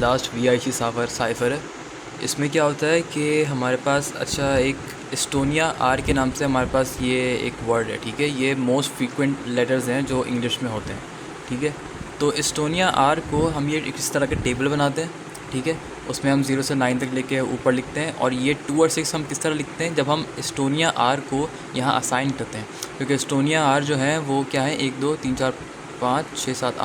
Last VIC cipher है। इसमें क्या होता है कि हमारे पास एक एस्टोनिया आर के नाम से हमारे पास ये एक वर्ड है, ठीक है। ये मोस्ट फ्रीक्वेंट लेटर्स हैं जो इंग्लिश में होते हैं, ठीक है। तो एस्टोनिया आर को हम ये इस तरह के टेबल बनाते हैं, ठीक है। उसमें हम 0 से 9 तक लेके ऊपर लिखते हैं। और ये 2 और 6 हम किस तरह लिखते हैं, जब हम एस्टोनिया आर को यहाँ असाइन करते हैं, क्योंकि एस्टोनिया आर जो है वो क्या है 1 2 3 4 5 6 7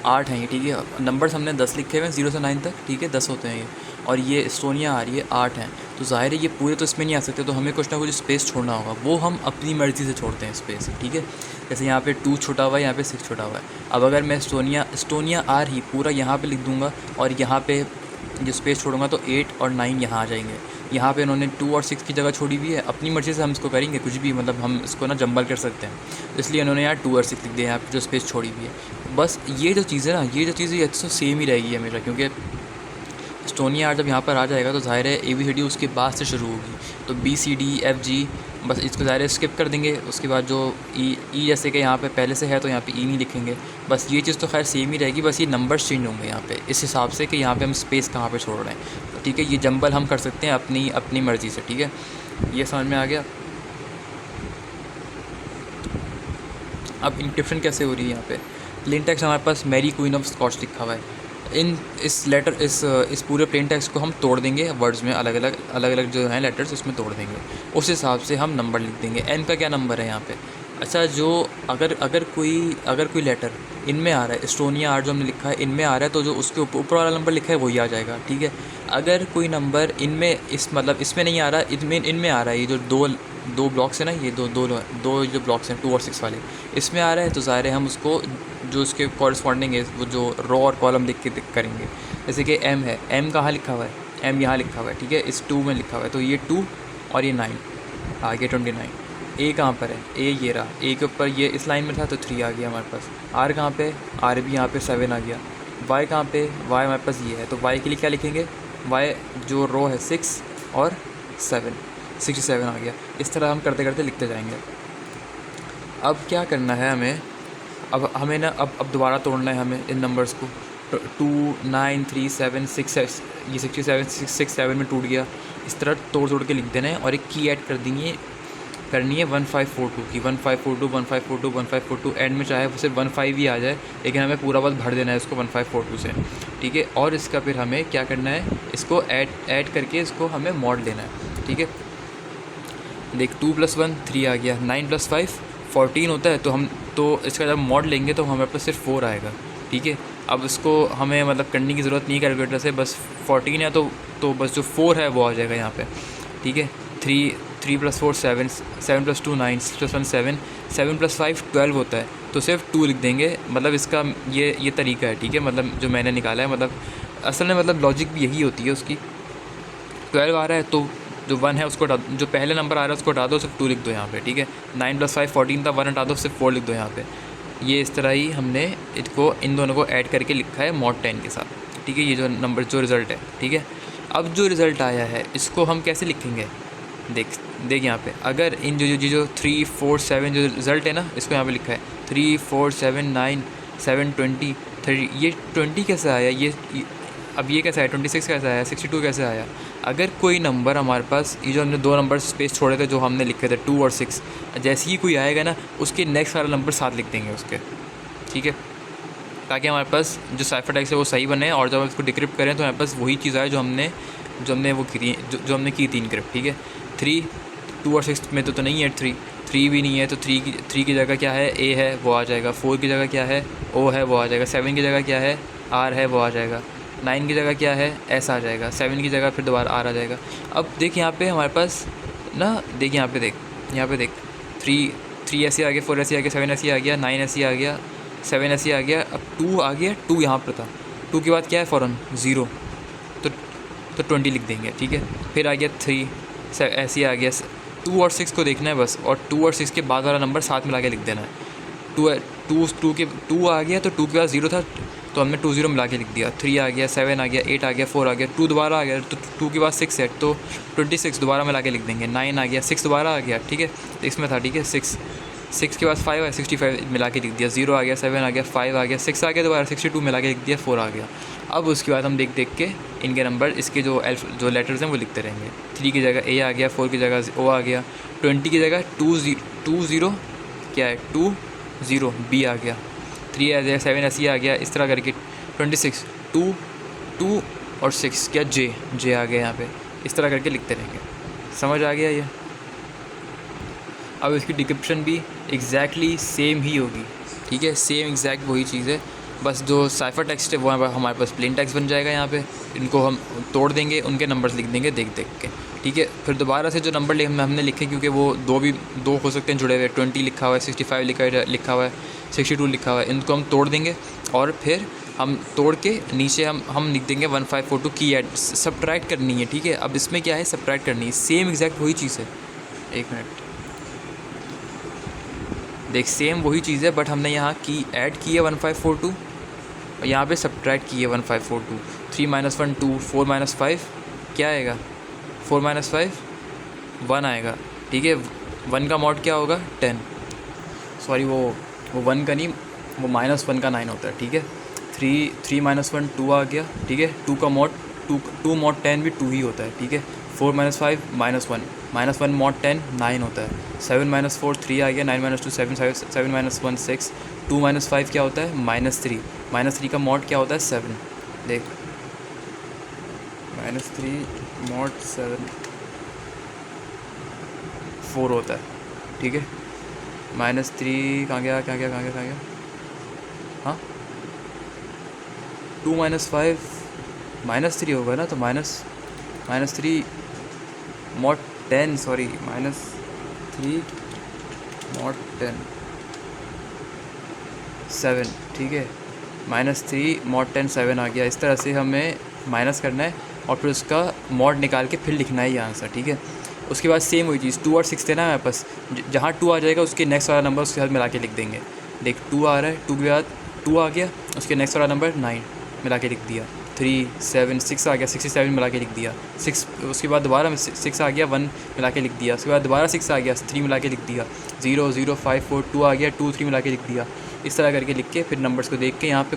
8 हैं ये, ठीक है। नंबर्स हमने 10 लिखे हुए हैं 0 से 9 तक, ठीक है, 10 होते हैं ये। और ये एस्टोनिया आ रही है 8 हैं, तो ज़ाहिर है ये पूरे तो इसमें नहीं आ सकते, तो हमें कुछ ना कुछ स्पेस छोड़ना होगा। वो हम अपनी मर्ज़ी से छोड़ते हैं स्पेस, ठीक है। जैसे यहाँ पे 2 छोटा हुआ है, यहाँ पे 6 छोटा हुआ है। अब अगर मैं एस्टोनिया आर ही पूरा यहाँ पे लिख दूँगा और यहाँ पे जो स्पेस छोड़ूंगा तो 8 और 9 यहाँ आ जाएंगे। यहाँ पे उन्होंने 2 और 6 की जगह छोड़ी हुई है, अपनी मर्ज़ी से हम इसको करेंगे कुछ भी, मतलब हम इसको ना जंबल कर सकते हैं, इसलिए उन्होंने यहाँ 2 और 6 लिख दिया यहाँ पे जो स्पेस छोड़ी हुई है। बस ये जो चीज़ है ना, ये जो चीज़ है तो सेम ही रहेगी हमेशा, क्योंकि एस्टोनिया आर जब यहाँ पर आ जाएगा तो ज़ाहिर है ABCD उसके बाद से शुरू होगी, तो BCDFG बस इसको ज़ाहिर है स्किप कर देंगे। उसके बाद जो ई जैसे कि यहाँ पे पहले से है तो यहाँ पे ई नहीं लिखेंगे। बस ये चीज़ तो खैर सेम ही रहेगी, बस ये नंबर्स चेंज होंगे यहाँ पे इस हिसाब से कि यहाँ पे हम स्पेस कहाँ पे छोड़ रहे हैं, तो ठीक है। ये जंबल हम कर सकते हैं अपनी मर्ज़ी से, ठीक है। ये समझ में आ गया। अब इंक्रिप्शन कैसे हो रही है यहाँ पे, प्लेन टेक्स्ट हमारे पास मैरी क्वीन ऑफ स्कॉच लिखा हुआ है। इस पूरे प्लेन टेक्स्ट को हम तोड़ देंगे वर्ड्स में, अलग अलग जो हैं लेटर्स उसमें तोड़ देंगे। उस हिसाब से हम नंबर लिख देंगे। एन का क्या नंबर है यहाँ पे, अच्छा जो अगर कोई लेटर इनमें आ रहा है, एस्टोनिया आर जो हमने लिखा है इनमें आ रहा है, तो जो उसके ऊपर वाला नंबर लिखा है वही आ जाएगा, ठीक है। अगर कोई नंबर इनमें इसमें नहीं आ रहा, इनमें आ रहा है, ये जो दो ब्लॉक्स हैं ना, ये दो जो ब्लॉक्स हैं 2 और 6 वाले, इसमें आ रहा है, तो ज़ाहिर है हम उसको जो उसके कॉरस्पॉन्डिंग है वो जो रो और कॉलम लिख के करेंगे। जैसे कि एम है, एम कहाँ लिखा हुआ है, एम यहाँ लिखा हुआ है, ठीक है, इस 2 में लिखा हुआ है, तो ये 2 और ये 9 आ गया 29। ए कहाँ पर है, ए ये रहा, ए के ऊपर ये इस लाइन में था तो 3 आ गया हमारे पास। आर कहाँ पे, आर भी यहाँ पे 7 आ गया। वाई कहाँ पे, वाई हमारे पास ये है, तो वाई के लिए क्या लिखेंगे, वाई जो रो है 6 और 7, 67 आ गया। इस तरह हम करते करते लिखते जाएंगे। अब क्या करना है हमें, अब हमें ना अब दोबारा तोड़ना है हमें इन नंबर्स को। 2 9 3 7 6 ये 67 6 7 में टूट गया। इस तरह तोड़ के लिख देना है। और एक की ऐड करनी है 1542 की, 1542 1542 1542। एंड में चाहे सिर्फ 15 ही आ जाए, लेकिन हमें पूरा बात भर देना है इसको 1542 से, ठीक है। और इसका फिर हमें क्या करना है, इसको ऐड करके इसको हमें मॉड लेना है, ठीक है। देख 2 + 1 3 आ गया, 9 + 5 14 होता है, तो इसका जब मॉड लेंगे तो हमारे पास सिर्फ 4 आएगा, ठीक है। अब इसको हमें मतलब करने की ज़रूरत नहीं कैलकुलेटर से, बस 14 है तो बस जो 4 है वो आ जाएगा यहाँ पे, ठीक है। 3 + 4 7 7 + 2 9 6 + 1 7 7 + 5 12 होता है, तो सिर्फ 2 लिख देंगे। मतलब इसका ये तरीका है, ठीक है, मतलब जो मैंने निकाला है, मतलब असल में मतलब लॉजिक भी यही होती है उसकी। 12 आ रहा है तो जो 1 है उसको जो पहले नंबर आ रहा है उसको हटा दो, सिर्फ 2 लिख दो यहाँ पे, ठीक है। 9 + 5 14 था, 1 हटा दो, सिर्फ 4 लिख दो यहाँ पे। ये इस तरह ही हमने इन दोनों को ऐड करके लिखा है mod 10 के साथ, ठीक है। ये जो रिज़ल्ट है, ठीक है। अब जो रिज़ल्ट आया है इसको हम कैसे लिखेंगे, देख यहाँ पे, अगर इन जो 3 4 7 जो रिज़ल्ट है ना, इसको यहाँ पे लिखा है 3 4 7 9 7 20 30। ये 20 कैसे आया, अब ये कैसे आया, 26 कैसे आया, 62 कैसे आया। अगर कोई नंबर हमारे पास, ये जो हमने 2 नंबर स्पेस छोड़े थे जो हमने लिखे थे 2 और 6, जैसे ही कोई आएगा ना उसके नेक्स्ट वाला नंबर 7 लिख देंगे उसके, ठीक है, ताकि हमारे पास जो साइफर टेक्स्ट है वो सही बने। और जब हम इसको डिक्रिप्ट करें तो हमारे पास वही चीज़ आए जो हमने वो की थी इनक्रिप्ट, ठीक है। 3 2 और 6 में तो नहीं है, 3 भी नहीं है, तो 3 की जगह क्या है, ए है, वो आ जाएगा। 4 की जगह क्या है, ओ है, वो आ जाएगा। 7 की जगह क्या है, आर है, वो आ जाएगा। 9 की जगह क्या है, एस आ जाएगा। 7 की जगह फिर दोबारा आर आ जाएगा। अब देख यहाँ पे हमारे पास ना, देख यहाँ पे देख 3 ऐसे आ गया, 4 ऐसे आ गया, 7 ऐसे आ गया, 9 ऐसे आ गया, 7 ऐसे आ गया। अब 2 आ गया, 2 यहाँ पर था, 2 के बाद क्या है फ़ौरन 0, तो 20 लिख देंगे, ठीक है। फिर आ गया 3 ऐसे आ गया। 2 और 6 को देखना है बस, और 2 और 6 के बाद वाला नंबर साथ मिला के लिख देना है। 2 आ गया तो 2 के बाद 0 था, तो हमने 2 0 मिला के लिख दिया। 3 आ गया, 7 आ गया, 8 आ गया, 4 आ गया, 2 दोबारा आ गया, तो 2 के बाद 6 है, तो 26 दोबारा मिला के लिख देंगे। 9 आ गया, 6 दोबारा आ गया, ठीक है, इसमें था, ठीक है। 6 के बाद 5 है, 65 मिला के लिख दिया। 0 आ गया, 7 आ गया, 5 आ गया, 6 आ गया, दोबारा 62 मिला के लिख दिया, 4 आ गया। अब उसके बाद हम देख देख के इनके नंबर, इसके जो लेटर्स हैं वो लिखते रहेंगे। 3 की जगह ए आ गया, 4 की जगह ओ आ गया, 20 की जगह 2 0 क्या है 2 0 बी आ गया, 3 आ गया, 7 ऐसे ही आ गया, इस तरह करके 26 2 2 और 6 क्या जे आ गया यहाँ पे, इस तरह करके लिखते रहेंगे। समझ आ गया ये? अब इसकी डिक्रिप्शन भी एग्जैक्टली सेम ही होगी, ठीक है, सेम एग्जैक्ट वही चीज़ है, बस जो साइफर टेक्स्ट है वो हमारे पास प्लेन टेक्स्ट बन जाएगा। यहाँ पे इनको हम तोड़ देंगे, उनके नंबर्स लिख देंगे देख देख के, ठीक है। फिर दोबारा से जो नंबर हमने लिखे, क्योंकि वो दो हो सकते हैं जुड़े हुए, 20 लिखा हुआ है, 65 लिखा हुआ है, 62 लिखा हुआ है, इनको हम तोड़ देंगे और फिर हम तोड़ के नीचे हम लिख देंगे 1542 की ऐड सब्ट्रैक्ट करनी है, ठीक है। अब इसमें क्या है, सब्ट्रैक्ट करनी है, सेम एग्जैक्ट वही चीज़ है। एक मिनट देख, सेम वही चीज़ है, बट हमने यहाँ की ऐड की है 1542 और यहाँ पे सब्ट्रैक्ट की है 1542। 3 - 1 2, 4 - 5 क्या आएगा, 4 - 5 1 आएगा, ठीक है। 1 का मॉड क्या होगा 10, सॉरी वो 1 का नहीं, वो -1 का 9 होता है, ठीक है। 3 - 1 2 आ गया, ठीक है। 2 का मॉड 2 मॉड 10 भी 2 ही होता है, ठीक है। 4 - 5 -1 -1 मॉड 10 9 होता है। 7 - 4 3 आ गया, 9 - 2 7 7 - 1 6, 2 - 5 क्या होता है -3, -3 का मॉड क्या होता है 7, देख -3 मॉड 7 4 होता है, ठीक है। -3 कहाँ गया हाँ 2 - 5 -3 होगा ना, तो -3 मॉड 10 सॉरी -3 मॉड 10 7, ठीक है। -3 मॉड 10 7 आ गया। इस तरह से हमें माइनस करना है और फिर उसका मॉड निकाल के फिर लिखना है ये आंसर, ठीक है। उसके बाद सेम वही चीज़ 2 और 6 देना है हमारे पास, जहाँ 2 आ जाएगा उसके नेक्स्ट वाला नंबर उसके साथ मिला के लिख देंगे। देख 2 आ रहा है, 2 के बाद 2 आ गया, उसके नेक्स्ट वाला नंबर 9 मिला के लिख दिया। 3 7 6 आ गया, 67 मिला के लिख दिया। 6 उसके बाद दोबारा 6 आ गया, 1 मिला के लिख दिया। उसके बाद दोबारा 6 आ गया, 3 मिला के लिख दिया। 0 0 5 4 2 आ गया, 2 3 मिला के लिख दिया। इस तरह करके लिख के फिर नंबर्स को देख के यहाँ पे